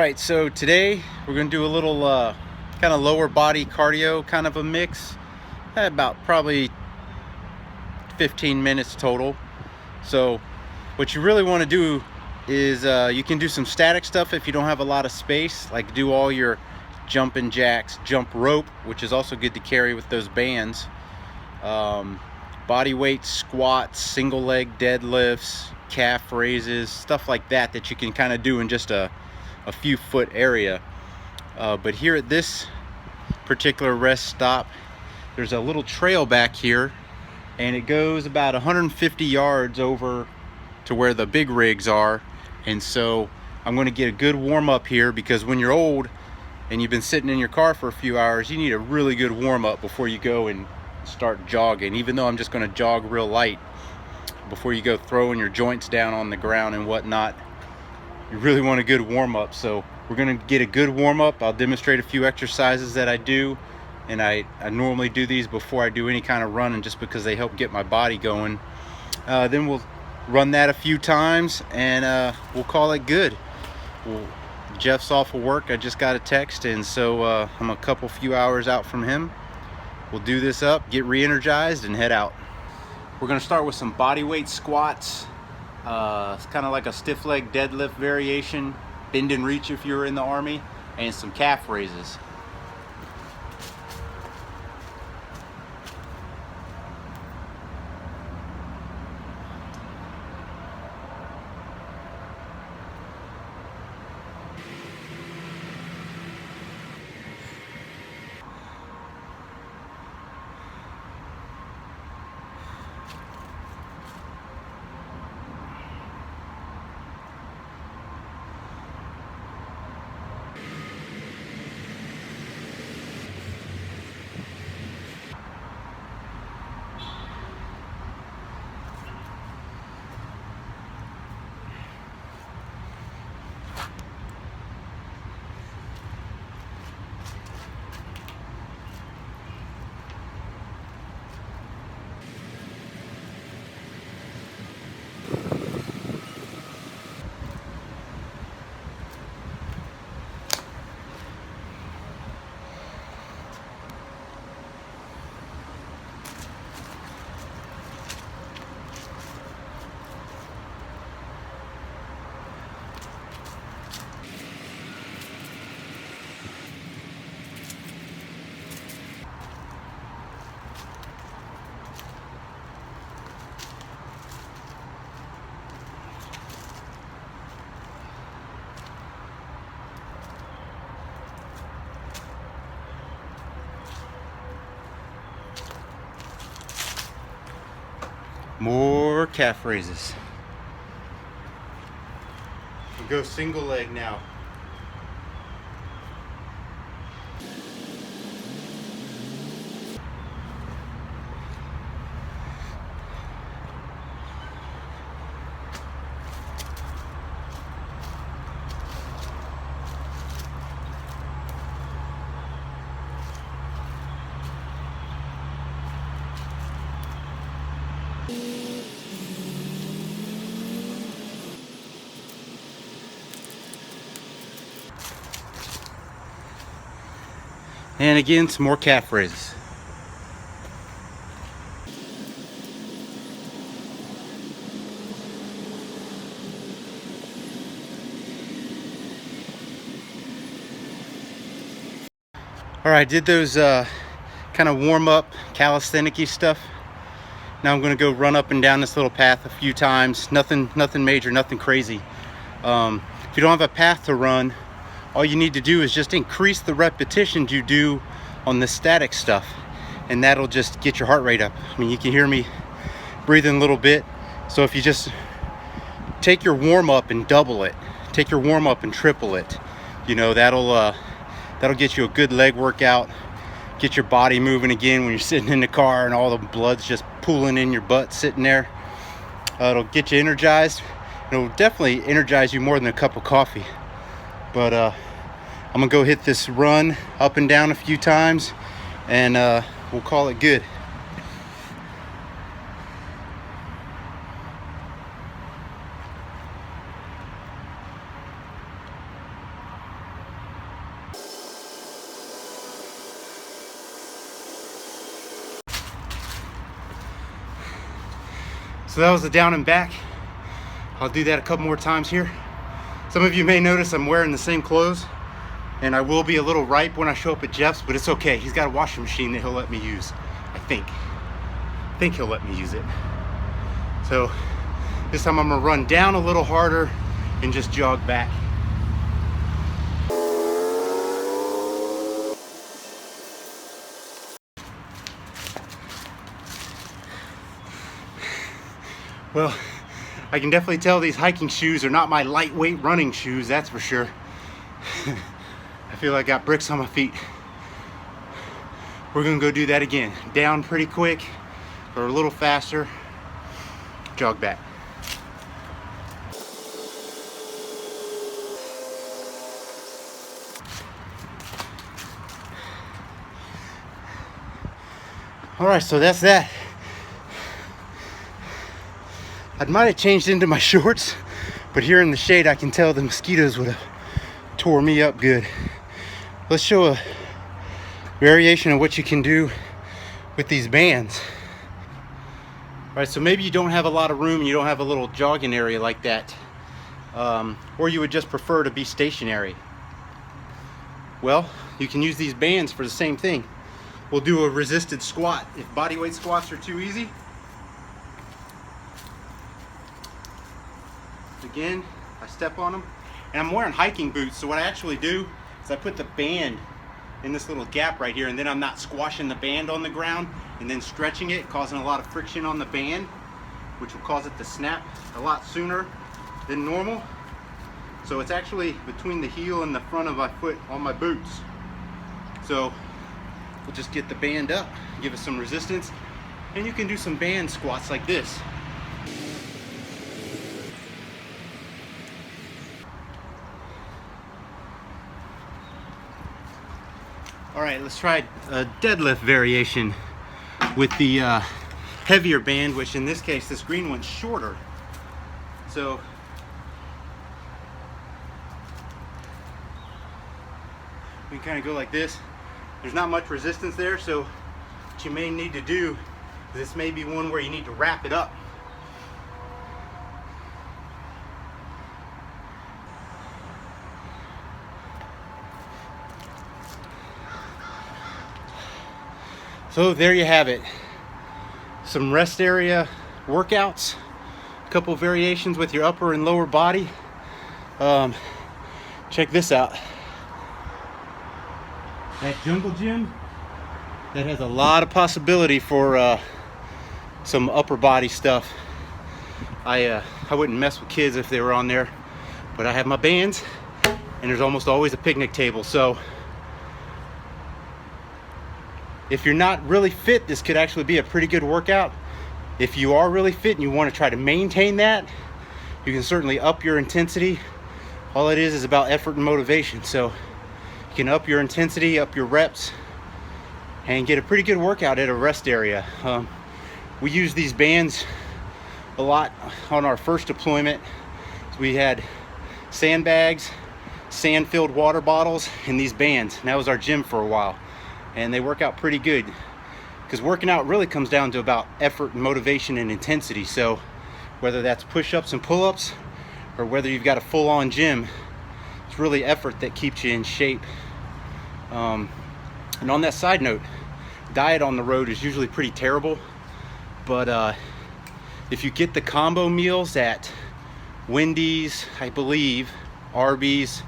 Alright, so today we're going to do a little kind of lower body cardio kind of a mix. About probably 15 minutes total. So what you really want to do is you can do some static stuff if you don't have a lot of space, like do all your jumping jacks, jump rope, which is also good to carry with those bands, body weight squats, single leg deadlifts, calf raises, stuff like that that you can kind of do in just a few foot area. But here at this particular rest stop, there's a little trail back here, and it goes about 150 yards over to where the big rigs are. And so I'm going to get a good warm up here, because when you're old and you've been sitting in your car for a few hours, you need a really good warm up before you go and start jogging. Even though I'm just going to jog real light, before you go throwing your joints down on the ground and whatnot, you really want a good warm up. So we're going to get a good warm up. I'll demonstrate a few exercises that I do, and I normally do these before I do any kind of running, just because they help get my body going. Then we'll run that a few times, and we'll call it good. Jeff's off of work. I just got a text, and so I'm a few hours out from him. We'll do this up, get re-energized, and head out. We're going to start with some body weight squats. It's kind of like a stiff leg deadlift variation, bend and reach if you're in the Army, and some calf raises. More calf raises. We'll go single leg now. And again, some more calf raises. All right, I did those kind of warm up calisthenic-y stuff. Now I'm going to go run up and down this little path a few times. Nothing major, nothing crazy. If you don't have a path to run, all you need to do is just increase the repetitions you do on the static stuff, and that'll just get your heart rate up. I mean, you can hear me breathing a little bit. So if you just take your warm up and double it, take your warm up and triple it, you know, that'll get you a good leg workout, get your body moving again when you're sitting in the car and all the blood's just pooling in your butt sitting there. It'll get you energized. It'll definitely energize you more than a cup of coffee. But I'm gonna go hit this run up and down a few times, and we'll call it good. So that was the down and back. I'll do that a couple more times here. Some of you may notice I'm wearing the same clothes, and I will be a little ripe when I show up at Jeff's, but it's okay. He's got a washing machine that he'll let me use. I think he'll let me use it. So this time I'm gonna run down a little harder and just jog back. Well, I can definitely tell these hiking shoes are not my lightweight running shoes, that's for sure. I feel like I got bricks on my feet. We're gonna go do that again. Down pretty quick, or a little faster, jog back. All right, so that's that. I might have changed into my shorts, but here in the shade I can tell the mosquitoes would have tore me up good. Let's show a variation of what you can do with these bands. All right, so maybe you don't have a lot of room, you don't have a little jogging area like that, or you would just prefer to be stationary. Well, you can use these bands for the same thing. We'll do a resisted squat. If bodyweight squats are too easy, again, I step on them, and I'm wearing hiking boots, so what I actually do is I put the band in this little gap right here, and then I'm not squashing the band on the ground and then stretching it, causing a lot of friction on the band, which will cause it to snap a lot sooner than normal. So it's actually between the heel and the front of my foot on my boots. So we'll just get the band up, give it some resistance, and you can do some band squats like this. All right, let's try a deadlift variation with the heavier band, which in this case, this green one's shorter. So we can kind of go like this. There's not much resistance there, so what you may need to do, this may be one where you need to wrap it up. So there you have it. Some rest area workouts, a couple variations with your upper and lower body. Check this out. That jungle gym, that has a lot of possibility for some upper body stuff. I wouldn't mess with kids if they were on there, but I have my bands, and there's almost always a picnic table. So if you're not really fit, this could actually be a pretty good workout. If you are really fit and you want to try to maintain that, you can certainly up your intensity. All it is about effort and motivation. So you can up your intensity, up your reps, and get a pretty good workout at a rest area. We use these bands a lot on our first deployment. We had sandbags, sand-filled water bottles, and these bands. And that was our gym for a while. And they work out pretty good, because working out really comes down to about effort and motivation and intensity. So whether that's push-ups and pull-ups, or whether you've got a full-on gym, it's really effort that keeps you in shape. And on that side note, diet on the road is usually pretty terrible, but if you get the combo meals at Wendy's, I believe, Arby's,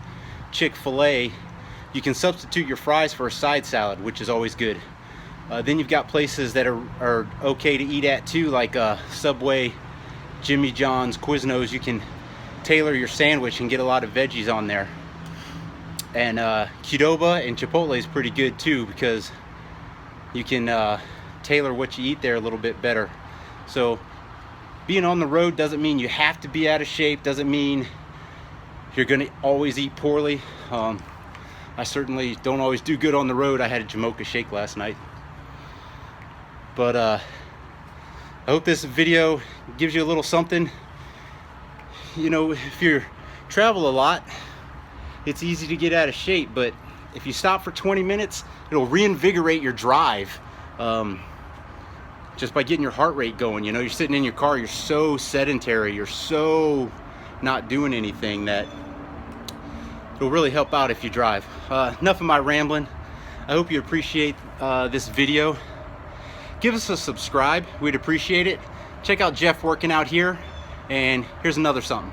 Chick-fil-A, you can substitute your fries for a side salad, which is always good. Then you've got places that are okay to eat at too, like Subway, Jimmy John's, Quiznos. You can tailor your sandwich and get a lot of veggies on there. And Qdoba and Chipotle is pretty good too, because you can tailor what you eat there a little bit better. So being on the road doesn't mean you have to be out of shape, doesn't mean you're gonna always eat poorly. I certainly don't always do good on the road. I had a Jamocha shake last night. But I hope this video gives you a little something. You know, if you travel a lot, it's easy to get out of shape, but if you stop for 20 minutes, it'll reinvigorate your drive. just by getting your heart rate going. You know, you're sitting in your car, you're so sedentary, you're so not doing anything, that it'll really help out if you drive. Enough of my rambling. I hope you appreciate this video. Give us a subscribe, we'd appreciate it. Check out Jeff working out here, and here's another something.